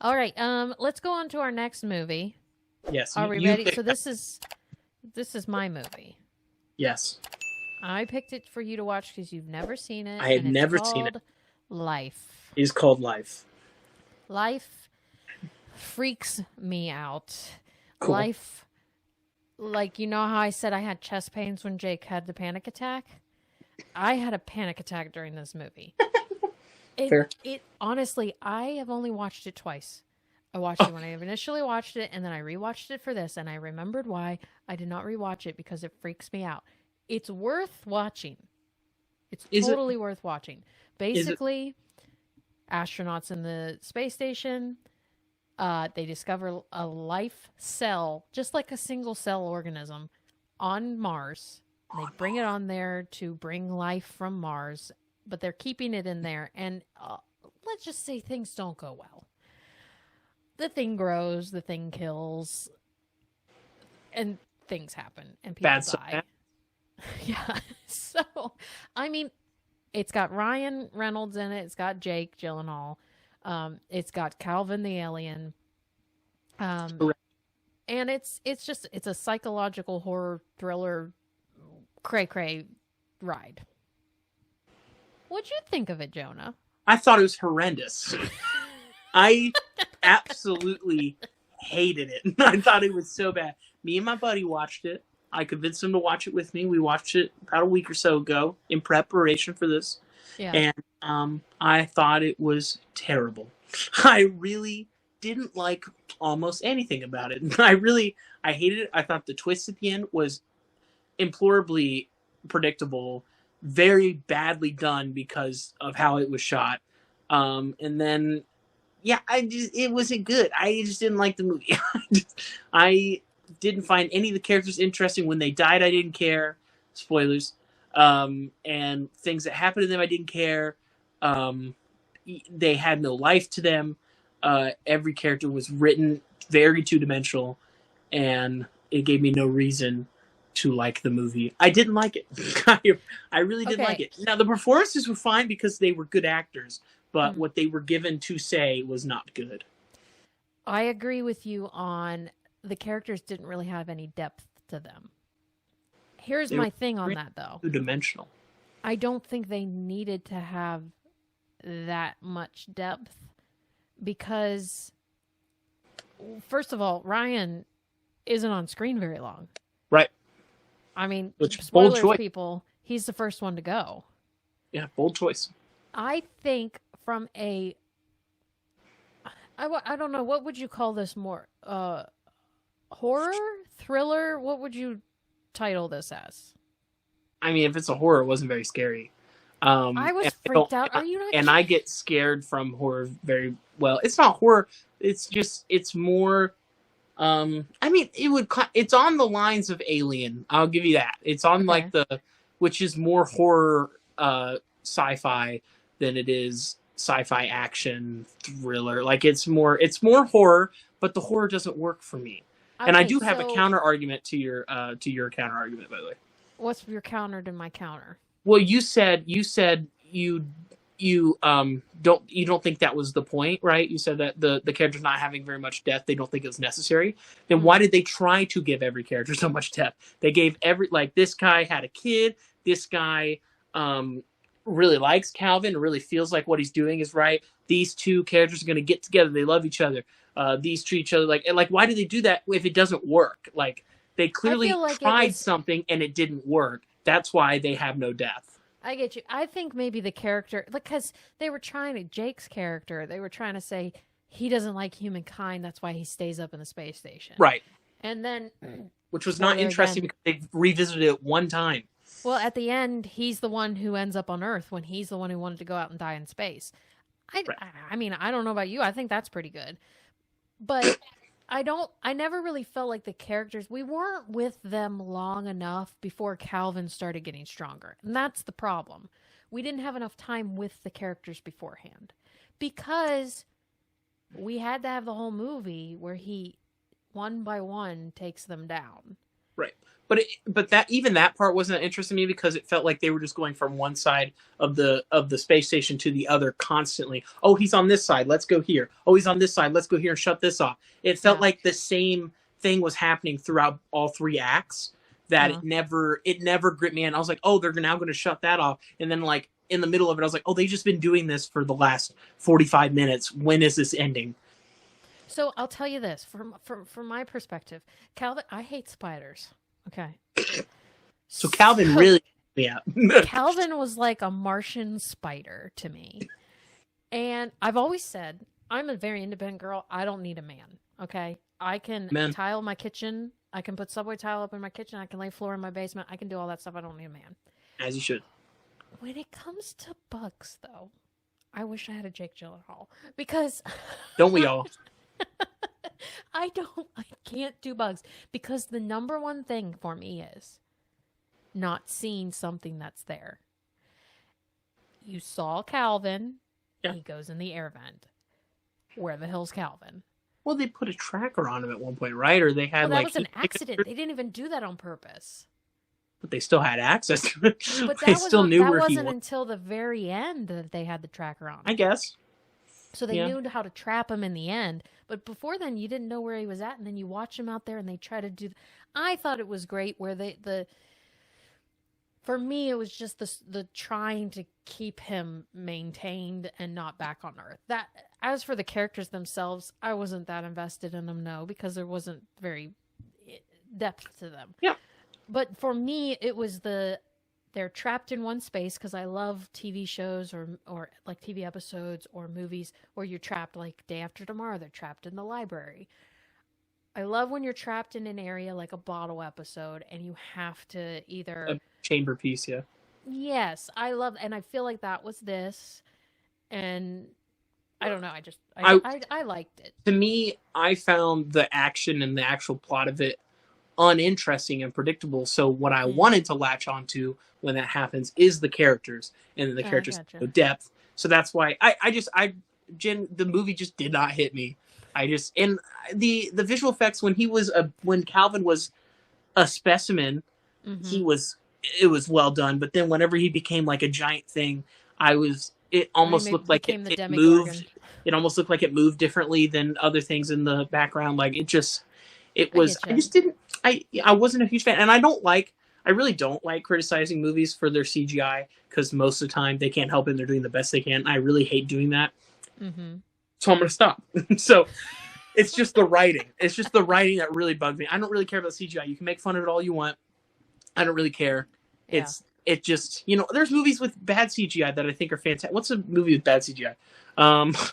All right. Let's go on to our next movie. Yes. Are we you ready? pick So that. this is my movie. Yes. I picked it for you to watch because you've never seen it, I had and it's never seen it. called Life. It's called Life. Life freaks me out. Cool. Life, like, you know how I said I had chest pains when Jake had the panic attack? I had a panic attack during this movie. Fair. It honestly, I have only watched it twice. I watched it when I initially watched it, and then I rewatched it for this, and I remembered why I did not rewatch it because it freaks me out. It's worth watching. It's totally worth watching. Basically, astronauts in the space station, they discover a life cell, just like a single cell organism, on Mars. They bring it on there to bring life from Mars, but they're keeping it in there. And let's just say things don't go well. The thing grows, the thing kills, and things happen, and people die. Yeah. So, I mean, it's got Ryan Reynolds in it. It's got Jake Gyllenhaal. It's got Calvin the alien. And it's a psychological horror thriller cray ride. What'd you think of it, Jonah? I thought it was horrendous. I absolutely hated it. I thought it was so bad. Me and my buddy watched it. I convinced him to watch it with me. We watched it about a week or so ago in preparation for this. Yeah. And I thought it was terrible. I really didn't like almost anything about it. I hated it. I thought the twist at the end was implorably predictable, very badly done because of how it was shot. And then, yeah, it wasn't good. I just didn't like the movie. I didn't find any of the characters interesting. When they died, I didn't care. Spoilers. And things that happened to them, I didn't care. They had no life to them. Every character was written very two-dimensional, and it gave me no reason to like the movie. I didn't like it. I really didn't like it. Now, the performances were fine because they were good actors, but what they were given to say was not good. I agree with you on the characters didn't really have any depth to them. Here's my thing on that, though. Two-dimensional. I don't think they needed to have that much depth because, first of all, Ryan isn't on screen very long. Right. I mean, bold spoilers, choice. people, he's the first one to go. Yeah, bold choice. I think from I don't know, what would you call this more? Horror? Thriller? What would you title this as? I mean, if it's a horror, it wasn't very scary. I was freaked out. Are you not? And I get scared from horror very well. It's not horror. It's more. I mean, it's on the lines of Alien. I'll give you that. It's on like which is more horror, sci-fi than it is sci-fi action thriller. Like it's more horror, but the horror doesn't work for me. Okay, and I do have a counter argument to your counter argument, by the way. What's your counter to my counter? Well, you said you don't think that was the point, right? You said that the characters not having very much depth, they don't think it was necessary. Then why did they try to give every character so much depth? They gave this guy had a kid, this guy really likes Calvin, really feels like what he's doing is right. These two characters are going to get together, they love each other. These treat each other like why do they do that if it doesn't work? Like they clearly tried something and it didn't work. That's why they have no depth. I get you. I think maybe the character, because they were Jake's character, they were trying to say he doesn't like humankind. That's why he stays up in the space station. Right. And then. Which was not interesting because they revisited it one time. Well, at the end, he's the one who ends up on Earth when he's the one who wanted to go out and die in space. I mean, I don't know about you. I think that's pretty good. But I never really felt like the characters, we weren't with them long enough before Calvin started getting stronger. And that's the problem. We didn't have enough time with the characters beforehand because we had to have the whole movie where he, one by one, takes them down. Right. But that part wasn't interesting to me because it felt like they were just going from one side of the space station to the other constantly. Oh, he's on this side. Let's go here. Oh, he's on this side. Let's go here and shut this off. It felt Yeah. like the same thing was happening throughout all three acts. That it never gripped me. And I was like, oh, they're now going to shut that off. And then like in the middle of it, I was like, oh, they've just been doing this for the last 45 minutes. When is this ending? So I'll tell you this from my perspective, Calvin. I hate spiders. Okay. So Calvin really, yeah. Calvin was like a Martian spider to me. And I've always said, I'm a very independent girl. I don't need a man. Okay. I can tile my kitchen. I can put subway tile up in my kitchen. I can lay floor in my basement. I can do all that stuff. I don't need a man. As you should. When it comes to bugs, though, I wish I had a Jake Gyllenhaal. Because... Don't we all? I can't do bugs. Because the number one thing for me is not seeing something that's there. You saw Calvin. Yeah. He goes in the air vent. Where the hell's Calvin? Well, they put a tracker on him at one point, right? Or they had that was an accident. They didn't even do that on purpose. But they still had access to it. But they still knew where he was. That wasn't until the very end that they had the tracker on him. I guess. So they knew how to trap him in the end. But before then, you didn't know where he was at. And then you watch him out there and they try to do... I thought it was great where for me, it was just the trying to keep him maintained and not back on Earth. That, as for the characters themselves, I wasn't that invested in them, no, because there wasn't very depth to them. Yeah. But for me, it was they're trapped in one space, because I love TV shows or like TV episodes or movies where you're trapped, like Day After Tomorrow, they're trapped in the library. I love when you're trapped in an area like a bottle episode and you have to either... A chamber piece, yeah. Yes, I love... And I feel like that was this. And I don't know, I liked it. To me, I found the action and the actual plot of it uninteresting and predictable. So what I wanted to latch onto when that happens is the characters. And the characters have no depth. So that's why the movie just did not hit me. And the visual effects when Calvin was a specimen, it was well done. But then whenever he became like a giant thing, it almost looked like it moved. It almost looked like it moved differently than other things in the background. Like I wasn't a huge fan, and I really don't like criticizing movies for their CGI because most of the time they can't help it and they're doing the best they can. I really hate doing that. Mm-hmm. So I'm going to stop. So it's just the writing. It's just the writing that really bugged me. I don't really care about CGI. You can make fun of it all you want. I don't really care. Yeah. It just, there's movies with bad CGI that I think are fantastic. What's a movie with bad CGI?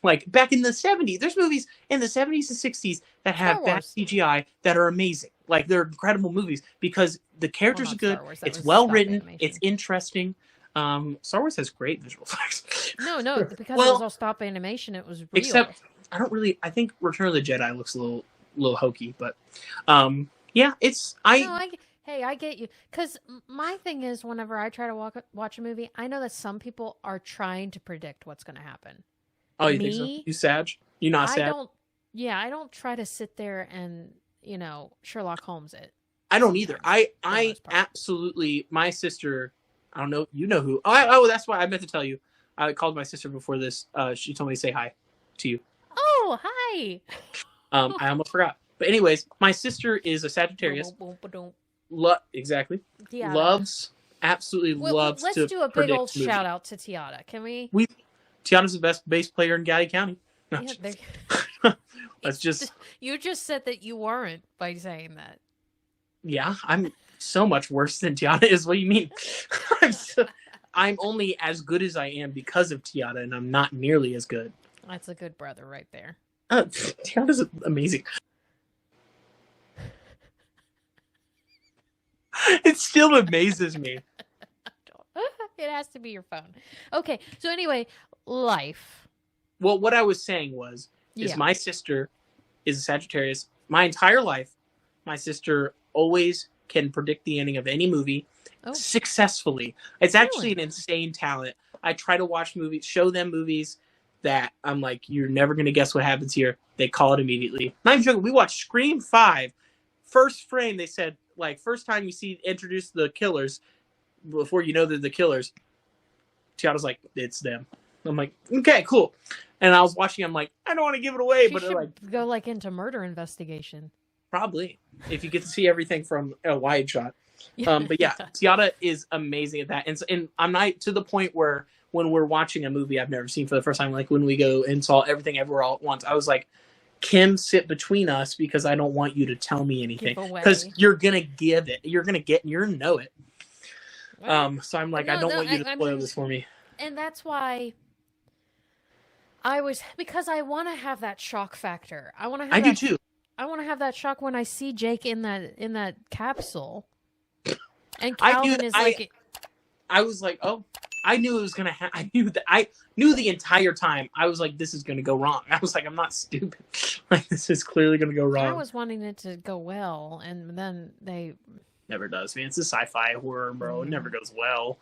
Like back in the 70s, there's movies in the 70s and 60s that have bad CGI that are amazing. Like they're incredible movies because the characters are good. It's well written. It's interesting. Star Wars has great visual effects. No, because it was all stop animation. It was real. Except, I think Return of the Jedi looks a little hokey, but yeah, I get you. Because my thing is, whenever I try to watch a movie, I know that some people are trying to predict what's going to happen. Oh, you think so? You Sag? You not Sag? I don't try to sit there and Sherlock Holmes it. I don't either. I absolutely. My sister. I don't know. You know who? Oh, that's why I meant to tell you. I called my sister before this. She told me to say hi to you. Oh, hi. I almost forgot. But anyways, my sister is a Sagittarius. Exactly. Tiara. Absolutely loves to Let's do a big old shout out to Tiara. Can we? Tiara's the best bass player in Gaddy County. No, let's just... You just said that you weren't by saying that. Yeah, I'm so much worse than Tiana is. What do you mean? I'm only as good as I am because of Tiana, and I'm not nearly as good. That's a good brother right there. Tiana's amazing. It still amazes me. It has to be your phone. Okay, so anyway, life. Well, what I was saying is my sister is a Sagittarius. My entire life, my sister always can predict the ending of any movie successfully. It's actually an insane talent. I try to watch movies, show them movies that I'm like, you're never going to guess what happens here. They call it immediately. Not even joking. We watched Scream 5 first frame they said, like, first time you see introduce the killers, before you know they're the killers, Tiana's like, it's them. I'm like, okay, cool. And I was watching, I'm like, I don't want to give it away, She but should like, go like into murder investigation. probably, if you get to see everything from a wide shot. But yeah, Yeah. Tiana is amazing at that. And I'm not to the point where when we're watching a movie I've never seen for the first time, like when we go and saw Everything Everywhere All at Once, I was like, Kim, sit between us because I don't want you to tell me anything. Give away. Because you're going to give it. You're going to get, you're going to know it. Right. So I'm like, No, I don't no, want you to I spoil mean- this for me. And that's why because I want to have that shock factor. I want to have I do that, too. I want to have that shock when I see Jake in that capsule. And I knew Calvin that- is like, I was like, oh, I knew it was gonna happen. I knew the entire time. I was like, this is gonna go wrong. I was like, I'm not stupid. Like, this is clearly gonna go wrong. I was wanting it to go well, and then they Never does, man. It's a sci-fi horror, bro. It never goes well.